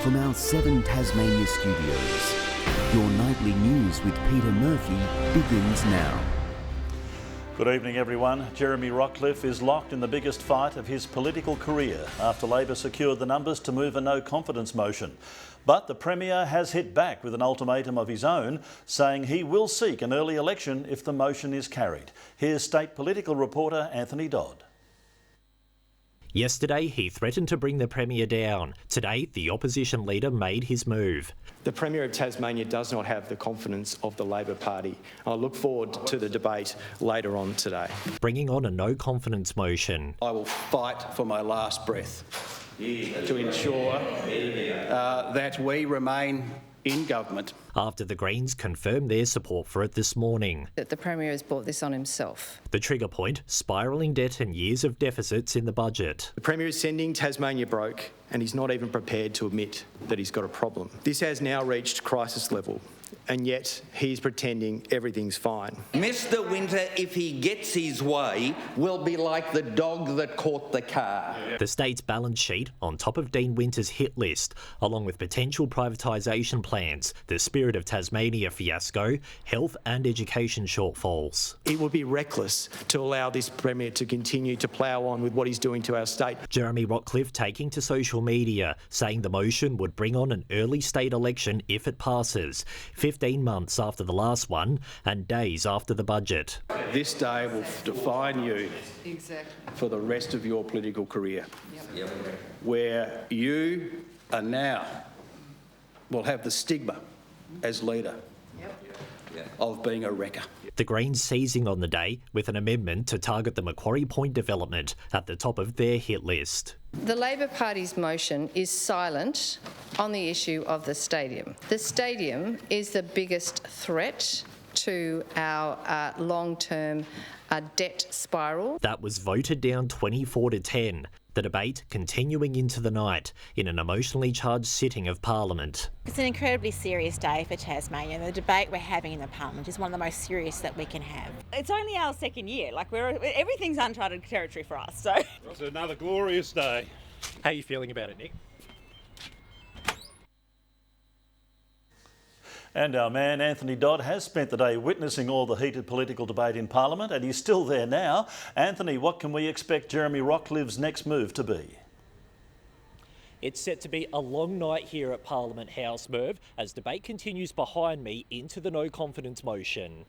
from our 7 Tasmania studios. Your nightly news with Peter Murphy begins now. Good evening, everyone. Jeremy Rockcliffe is locked in the biggest fight of his political career after Labor secured the numbers to move a no-confidence motion. But the Premier has hit back with an ultimatum of his own, saying he will seek an early election if the motion is carried. Here's state political reporter Anthony Dodd. Yesterday, he threatened to bring the Premier down. Today, the opposition leader made his move. The Premier of Tasmania does not have the confidence of the Labor Party. I look forward to the debate later on today. Bringing on a no-confidence motion. I will fight for my last breath to ensure that we remain in government. After the Greens confirmed their support for it this morning. That the Premier has brought this on himself. The trigger point, spiralling debt and years of deficits in the budget. The Premier is sending Tasmania broke and he's not even prepared to admit that he's got a problem. This has now reached crisis level and yet he's pretending everything's fine. Mr. Winter, if he gets his way, will be like the dog that caught the car. The state's balance sheet on top of Dean Winter's hit list, along with potential privatisation plans, the Spirit of Tasmania fiasco, health and education shortfalls. It would be reckless to allow this Premier to continue to plough on with what he's doing to our state. Jeremy Rockcliffe taking to social media, saying the motion would bring on an early state election if it passes, 15 months after the last one and days after the budget. This day will define you for the rest of your political career, where you are now will have the stigma as leader of being a wrecker. The Greens seizing on the day with an amendment to target the Macquarie Point development at the top of their hit list. The Labor Party's motion is silent on the issue of the stadium. The stadium is the biggest threat to our long-term debt spiral. That was voted down 24-10. The debate continuing into the night in an emotionally charged sitting of Parliament. It's an incredibly serious day for Tasmania. The debate we're having in the Parliament is one of the most serious that we can have. It's only our second year. Everything's uncharted territory for us. So it's another glorious day. How are you feeling about it, Nick? And our man Anthony Dodd has spent the day witnessing all the heated political debate in Parliament, and he's still there now. Anthony, what can we expect Jeremy Rockcliffe's next move to be? It's set to be a long night here at Parliament House, Merv, as debate continues behind me into the no confidence motion.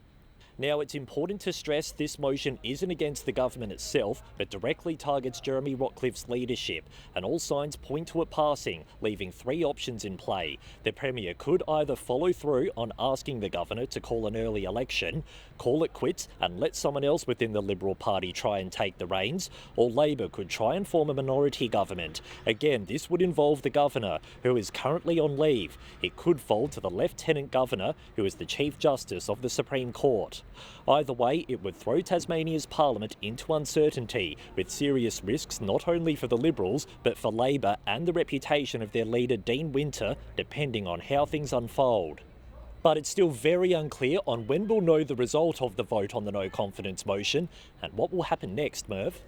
Now, it's important to stress this motion isn't against the government itself, but directly targets Jeremy Rockcliffe's leadership, and all signs point to it passing, leaving 3 options in play. The Premier could either follow through on asking the Governor to call an early election, call it quits and let someone else within the Liberal Party try and take the reins, or Labor could try and form a minority government. Again, this would involve the Governor, who is currently on leave. It could fall to the Lieutenant Governor, who is the Chief Justice of the Supreme Court. Either way, it would throw Tasmania's Parliament into uncertainty, with serious risks not only for the Liberals, but for Labor and the reputation of their leader Dean Winter, depending on how things unfold. But it's still very unclear on when we'll know the result of the vote on the no confidence motion and what will happen next, Merv.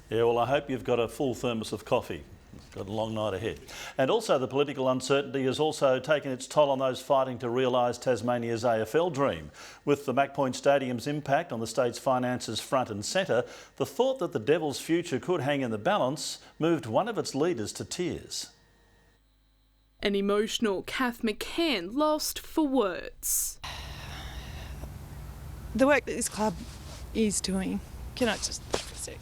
Yeah, well, I hope you've got a full thermos of coffee. It's got a long night ahead. And also the political uncertainty has also taken its toll on those fighting to realise Tasmania's AFL dream. With the Mac Point Stadium's impact on the state's finances front and centre, the thought that the Devils' future could hang in the balance moved one of its leaders to tears. An emotional Kath McCann lost for words. The work that this club is doing, can I just for a sec?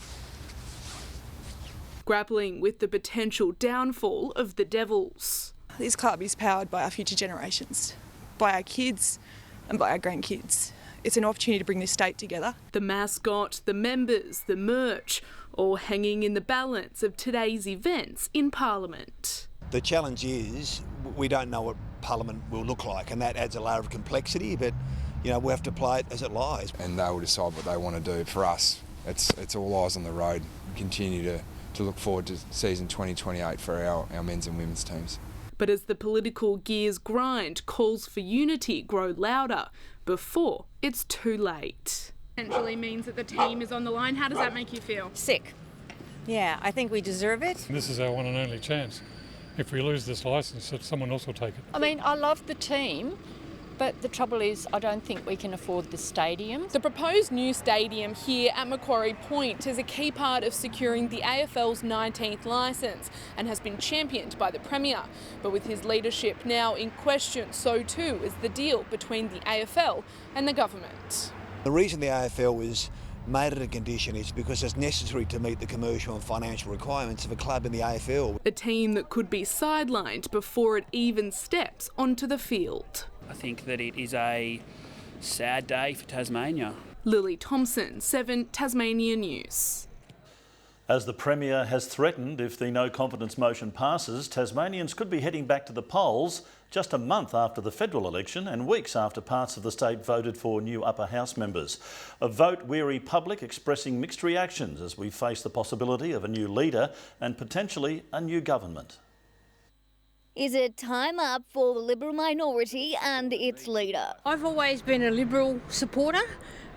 Grappling with the potential downfall of the Devils. This club is powered by our future generations, by our kids and by our grandkids. It's an opportunity to bring this state together. The mascot, the members, the merch, all hanging in the balance of today's events in Parliament. The challenge is we don't know what Parliament will look like, and that adds a layer of complexity, but we have to play it as it lies. And they will decide what they want to do. For us, it's all eyes on the road. We continue to look forward to season 2028 for our men's and women's teams. But as the political gears grind, calls for unity grow louder before it's too late. Essentially means that the team is on the line. How does that make you feel? Sick. Yeah, I think we deserve it. This is our one and only chance. if we lose this licence, that someone else will take it. I mean, I love the team, but the trouble is I don't think we can afford the stadium. The proposed new stadium here at Macquarie Point is a key part of securing the AFL's 19th licence and has been championed by the Premier. But with his leadership now in question, so too is the deal between the AFL and the government. The reason the AFL was made it a condition is because it's necessary to meet the commercial and financial requirements of a club in the AFL. A team that could be sidelined before it even steps onto the field. I think that it is a sad day for Tasmania. Lily Thompson, 7 Tasmanian News. As the Premier has threatened, if the no confidence motion passes, Tasmanians could be heading back to the polls just a month after the federal election and weeks after parts of the state voted for new upper house members. A vote-weary public expressing mixed reactions as we face the possibility of a new leader and potentially a new government. Is it time up for the Liberal minority and its leader? I've always been a Liberal supporter,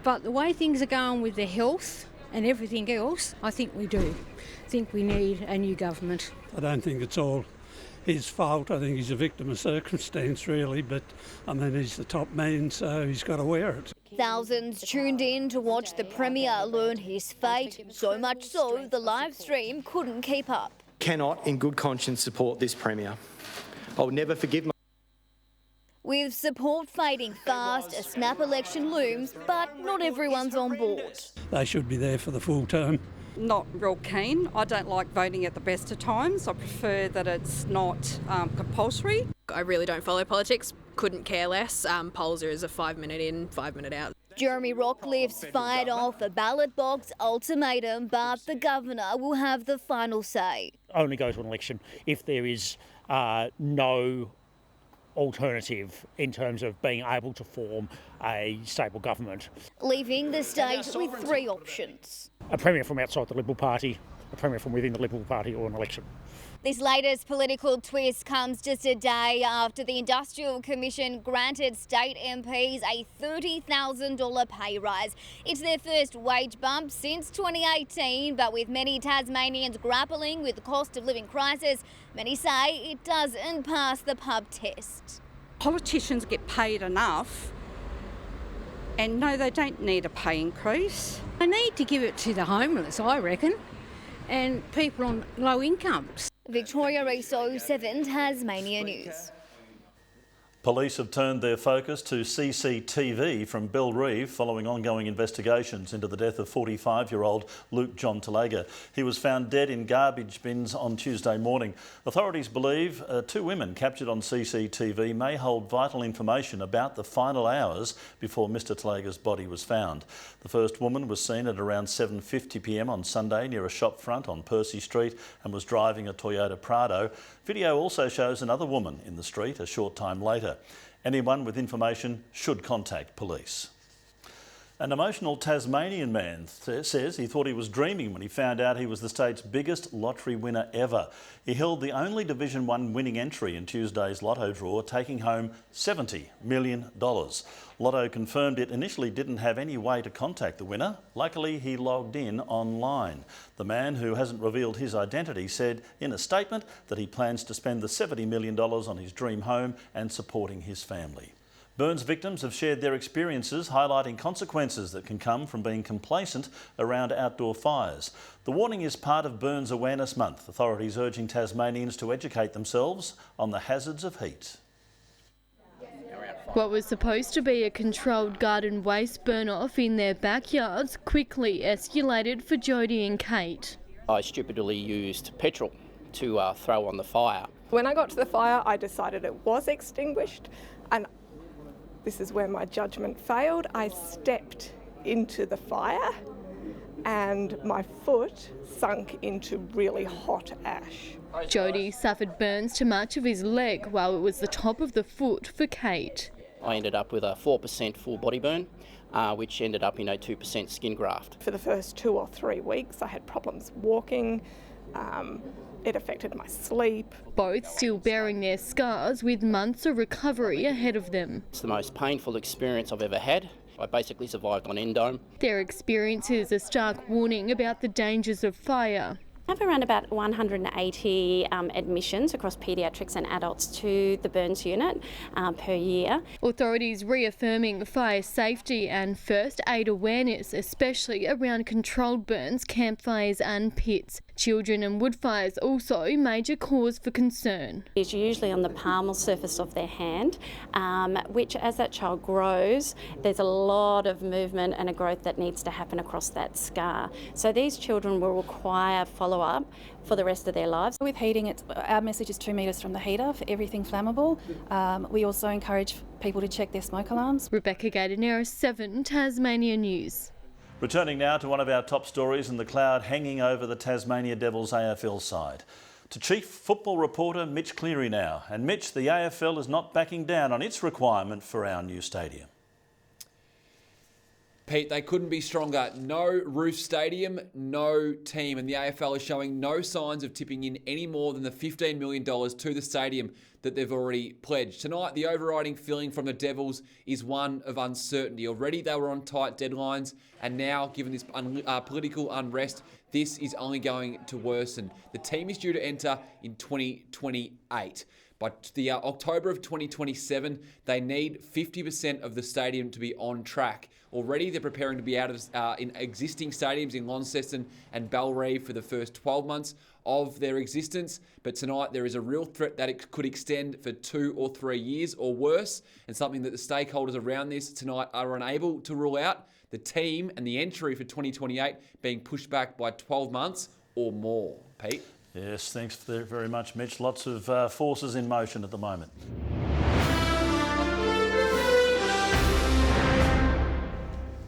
but the way things are going with the health and everything else, I think we do. I think we need a new government. I don't think it's all his fault. I think he's a victim of circumstance, really, but I mean, he's the top man, so he's got to wear it. Thousands tuned in to watch the Premier learn his fate, so much so the live stream couldn't keep up. Cannot, in good conscience, support this Premier. I'll never forgive my... With support fading fast, a snap election looms, but not everyone's on board. They should be there for the full term. Not real keen. I don't like voting at the best of times. I prefer that it's not compulsory. I really don't follow politics, couldn't care less. Polls are as a 5 minute in, 5 minute out. Jeremy Rockliff's fired off a ballot box ultimatum, but the Governor will have the final say. Only go to an election if there is no alternative in terms of being able to form a stable government. Leaving the state with 3 options. A Premier from outside the Liberal Party, a Premier from within the Liberal Party, or an election. This latest political twist comes just a day after the Industrial Commission granted state MPs a $30,000 pay rise. It's their first wage bump since 2018, but with many Tasmanians grappling with the cost of living crisis, many say it doesn't pass the pub test. Politicians get paid enough, and no, they don't need a pay increase. I need to give it to the homeless, I reckon, and people on low incomes. Victoria Riso, 7 Tasmania News. Police have turned their focus to CCTV from Bellerive following ongoing investigations into the death of 45-year-old Luke John Talaga. He was found dead in garbage bins on Tuesday morning. Authorities believe 2 women captured on CCTV may hold vital information about the final hours before Mr Talaga's body was found. The first woman was seen at around 7:50 p.m. on Sunday near a shop front on Percy Street and was driving a Toyota Prado. Video also shows another woman in the street a short time later. Anyone with information should contact police. An emotional Tasmanian man says he thought he was dreaming when he found out he was the state's biggest lottery winner ever. He held the only Division 1 winning entry in Tuesday's lotto draw, taking home $70 million. Lotto confirmed it initially didn't have any way to contact the winner. Luckily, he logged in online. The man, who hasn't revealed his identity, said in a statement that he plans to spend the $70 million on his dream home and supporting his family. Burns victims have shared their experiences, highlighting consequences that can come from being complacent around outdoor fires. The warning is part of Burns Awareness Month, authorities urging Tasmanians to educate themselves on the hazards of heat. What was supposed to be a controlled garden waste burn-off in their backyards quickly escalated for Jodie and Kate. I stupidly used petrol to throw on the fire. When I got to the fire, I decided it was extinguished, and this is where my judgment failed. I stepped into the fire and my foot sunk into really hot ash. Jodie suffered burns to much of his leg, while it was the top of the foot for Kate. I ended up with a 4% full body burn, which ended up in a 2% skin graft. For the first 2 or 3 weeks, I had problems walking. It affected my sleep. Both still bearing their scars with months of recovery ahead of them. It's the most painful experience I've ever had. I basically survived on endome. Their experience is a stark warning about the dangers of fire. We have around about 180 admissions across paediatrics and adults to the burns unit per year. Authorities reaffirming fire safety and first aid awareness, especially around controlled burns, campfires and pits. Children and wood fires also major cause for concern. It's usually on the palmar surface of their hand, which as that child grows, there's a lot of movement and a growth that needs to happen across that scar. So these children will require follow-up for the rest of their lives. With heating, our message is 2 metres from the heater for everything flammable. We also encourage people to check their smoke alarms. Rebecca Gaidenero, 7 Tasmania News. Returning now to one of our top stories and the cloud hanging over the Tasmania Devils AFL side. To Chief Football Reporter Mitch Cleary now. And Mitch, the AFL is not backing down on its requirement for our new stadium. Pete, they couldn't be stronger. No roof stadium, no team. And the AFL is showing no signs of tipping in any more than the $15 million to the stadium that they've already pledged. Tonight, the overriding feeling from the Devils is one of uncertainty. Already they were on tight deadlines, and now, given this political unrest, this is only going to worsen. The team is due to enter in 2028. By the October of 2027, they need 50% of the stadium to be on track. Already, they're preparing to be out of in existing stadiums in Launceston and Bellerive for the first 12 months of their existence. But tonight, there is a real threat that it could extend for 2 or 3 years or worse, and something that the stakeholders around this tonight are unable to rule out. The team and the entry for 2028 being pushed back by 12 months or more. Pete? Yes, thanks very much, Mitch. Lots of forces in motion at the moment.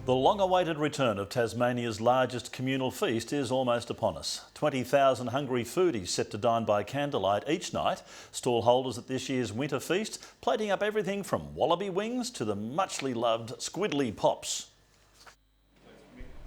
The long-awaited return of Tasmania's largest communal feast is almost upon us. 20,000 hungry foodies set to dine by candlelight each night. Stall holders at this year's winter feast plating up everything from wallaby wings to the muchly loved squiddly pops.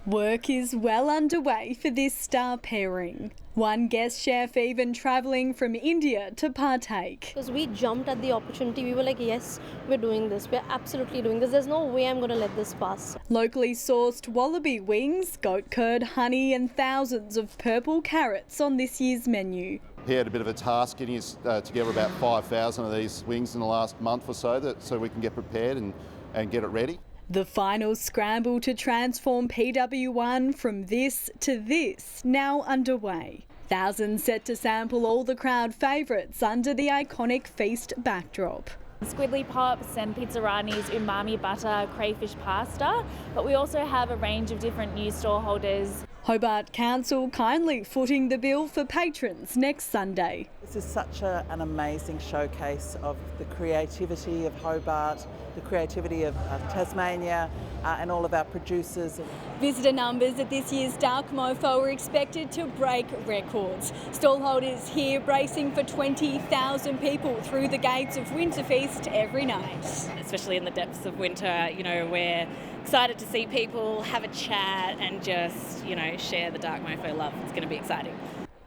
Work is well underway for this star pairing. One guest chef even travelling from India to partake. Because we jumped at the opportunity, we were like, yes, we're doing this, we're absolutely doing this, there's no way I'm going to let this pass. Locally sourced wallaby wings, goat curd, honey and thousands of purple carrots on this year's menu. He had a bit of a task getting us together about 5,000 of these wings in the last month or so, so we can get prepared and get it ready. The final scramble to transform PW1 from this to this now underway. Thousands set to sample all the crowd favourites under the iconic feast backdrop. Squiddly pops and pizzaranis, umami butter, crayfish pasta, but we also have a range of different new stall holders. Hobart Council kindly footing the bill for patrons next Sunday. This is such an amazing showcase of the creativity of Hobart, the creativity of Tasmania and all of our producers. Visitor numbers at this year's Dark Mofo are expected to break records. Stallholders here bracing for 20,000 people through the gates of Winterfeast every night. Especially in the depths of winter, we're excited to see people have a chat and just, share the Dark Mofo love. It's going to be exciting.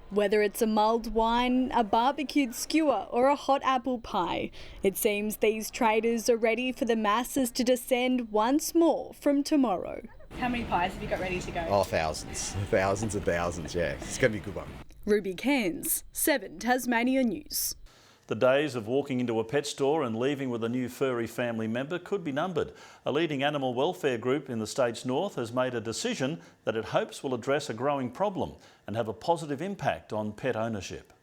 Whether it's a mulled wine, a barbecued skewer or a hot apple pie, it seems these traders are ready for the masses to descend once more from tomorrow. How many pies have you got ready to go? Oh, thousands. Thousands and thousands, yeah. It's going to be a good one. Ruby Cairns, 7 Tasmania News. The days of walking into a pet store and leaving with a new furry family member could be numbered. A leading animal welfare group in the state's north has made a decision that it hopes will address a growing problem and have a positive impact on pet ownership.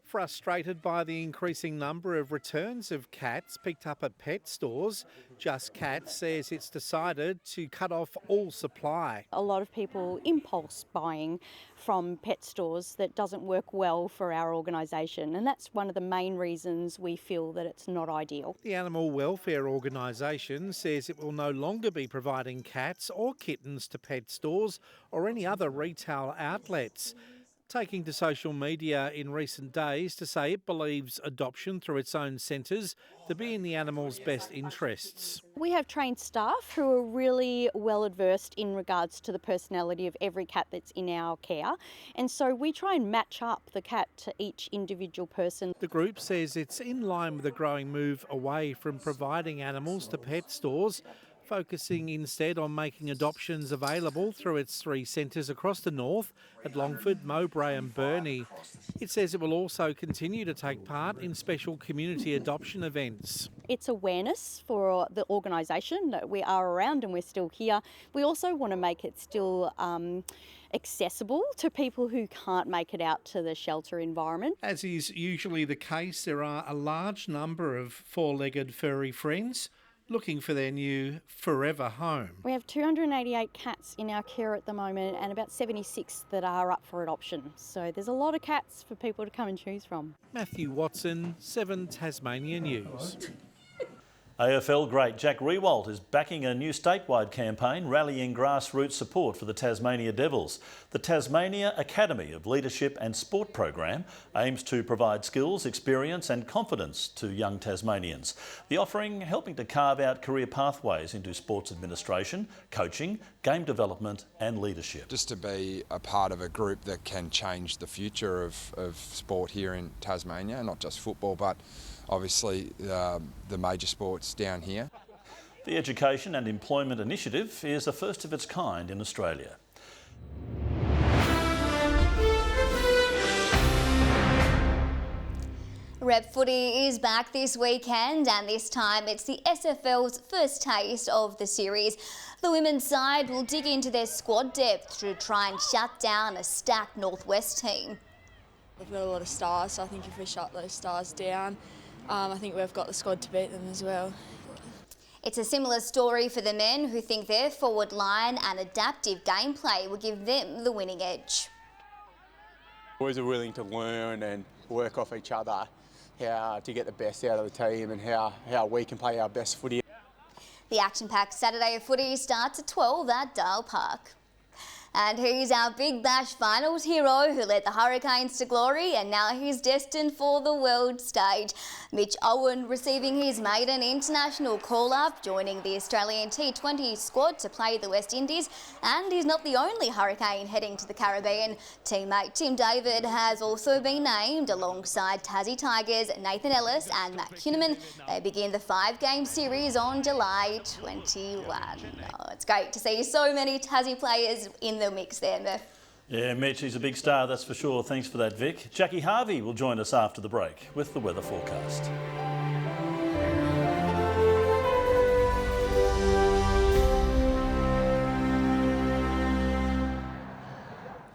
Frustrated by the increasing number of returns of cats picked up at pet stores, Just Cats says it's decided to cut off all supply. A lot of people impulse buying from pet stores that doesn't work well for our organisation, and that's one of the main reasons we feel that it's not ideal. The animal welfare organisation says it will no longer be providing cats or kittens to pet stores or any other retail outlets. Taking to social media in recent days to say it believes adoption through its own centres to be in the animal's best interests. We have trained staff who are really well adversed in regards to the personality of every cat that's in our care, and so we try and match up the cat to each individual person. The group says it's in line with a growing move away from providing animals to pet stores, focusing instead on making adoptions available through its 3 centres across the north at Longford, Mowbray and Burnie. It says it will also continue to take part in special community adoption events. It's awareness for the organisation that we are around and we're still here. We also want to make it still accessible to people who can't make it out to the shelter environment. As is usually the case, there are a large number of four-legged furry friends looking for their new forever home. We have 288 cats in our care at the moment and about 76 that are up for adoption. So there's a lot of cats for people to come and choose from. Matthew Watson, 7 Tasmania News. AFL great Jack Riewoldt is backing a new statewide campaign rallying grassroots support for the Tasmania Devils. The Tasmania Academy of Leadership and Sport program aims to provide skills, experience and confidence to young Tasmanians. The offering helping to carve out career pathways into sports administration, coaching, game development and leadership. Just to be a part of a group that can change the future of sport here in Tasmania, not just football but obviously the major sports down here. The Education and Employment Initiative is the first of its kind in Australia. Rep footy is back this weekend and this time it's the SFL's first taste of the series. The women's side will dig into their squad depth to try and shut down a stacked Northwest team. We've got a lot of stars, so I think if we shut those stars down, I think we've got the squad to beat them as well. It's a similar story for the men who think their forward line and adaptive gameplay will give them the winning edge. Boys are willing to learn and work off each other, how to get the best out of the team and how we can play our best footy. The action-packed Saturday of footy starts at 12 at Dale Park. And he's our Big Bash Finals hero who led the Hurricanes to glory and now he's destined for the world stage. Mitch Owen receiving his maiden international call-up, joining the Australian T20 squad to play the West Indies. And he's not the only Hurricane heading to the Caribbean. Teammate Tim David has also been named alongside Tassie Tigers, Nathan Ellis and Matt Kuhneman. They begin the 5-game series on July 21. Oh, it's great to see so many Tassie players in the mix there, Murph. Yeah, Mitch, he's a big star, that's for sure. Thanks for that, Vic. Jackie Harvey will join us after the break with the weather forecast.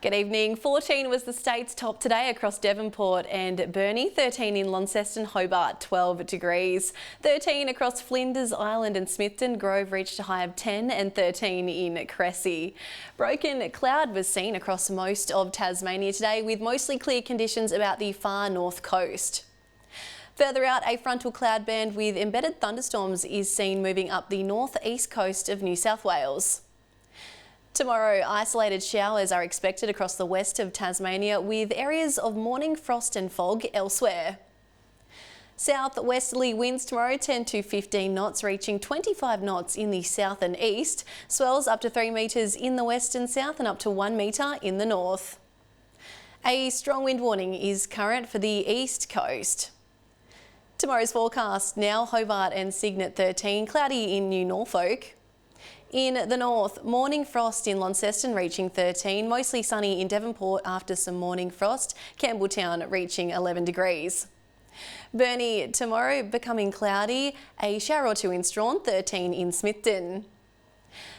Good evening. 14 was the state's top today across Devonport and Burnie, 13 in Launceston, Hobart, 12 degrees. 13 across Flinders Island and Smithton. Grove reached a high of 10 and 13 in Cressy. Broken cloud was seen across most of Tasmania today with mostly clear conditions about the far north coast. Further out, a frontal cloud band with embedded thunderstorms is seen moving up the north-east coast of New South Wales. Tomorrow, isolated showers are expected across the west of Tasmania with areas of morning frost and fog elsewhere. South-westerly winds tomorrow 10 to 15 knots, reaching 25 knots in the south and east. Swells up to 3 metres in the west and south and up to 1 metre in the north. A strong wind warning is current for the east coast. Tomorrow's forecast now, Hobart and Cygnet 13, cloudy in New Norfolk. In the north, morning frost in Launceston reaching 13, mostly sunny in Devonport after some morning frost, Campbelltown reaching 11 degrees. Burnie tomorrow becoming cloudy, a shower or two in Strawn, 13 in Smithton.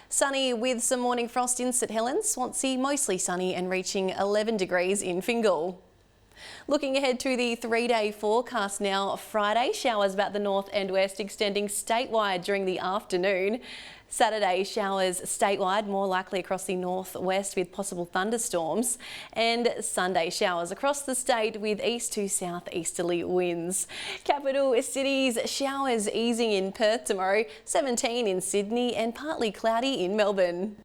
Sunny with some morning frost in St Helens, Swansea mostly sunny and reaching 11 degrees in Fingal. Looking ahead to the 3-day forecast now, Friday showers about the north and west extending statewide during the afternoon. Saturday showers statewide, more likely across the northwest with possible thunderstorms. And Sunday showers across the state with east to southeasterly winds. Capital cities showers easing in Perth tomorrow, 17 in Sydney and partly cloudy in Melbourne.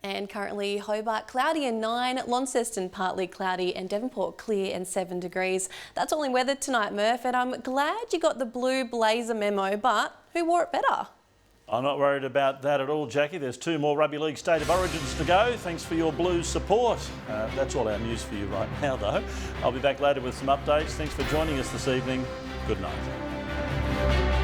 And currently Hobart cloudy and 9, Launceston partly cloudy and Devonport clear and 7 degrees. That's all in weather tonight, Murph, and I'm glad you got the blue blazer memo, but who wore it better? I'm not worried about that at all, Jackie. There's 2 more Rugby League State of Origins to go. Thanks for your Blues support. That's all our news for you right now, though. I'll be back later with some updates. Thanks for joining us this evening. Good night.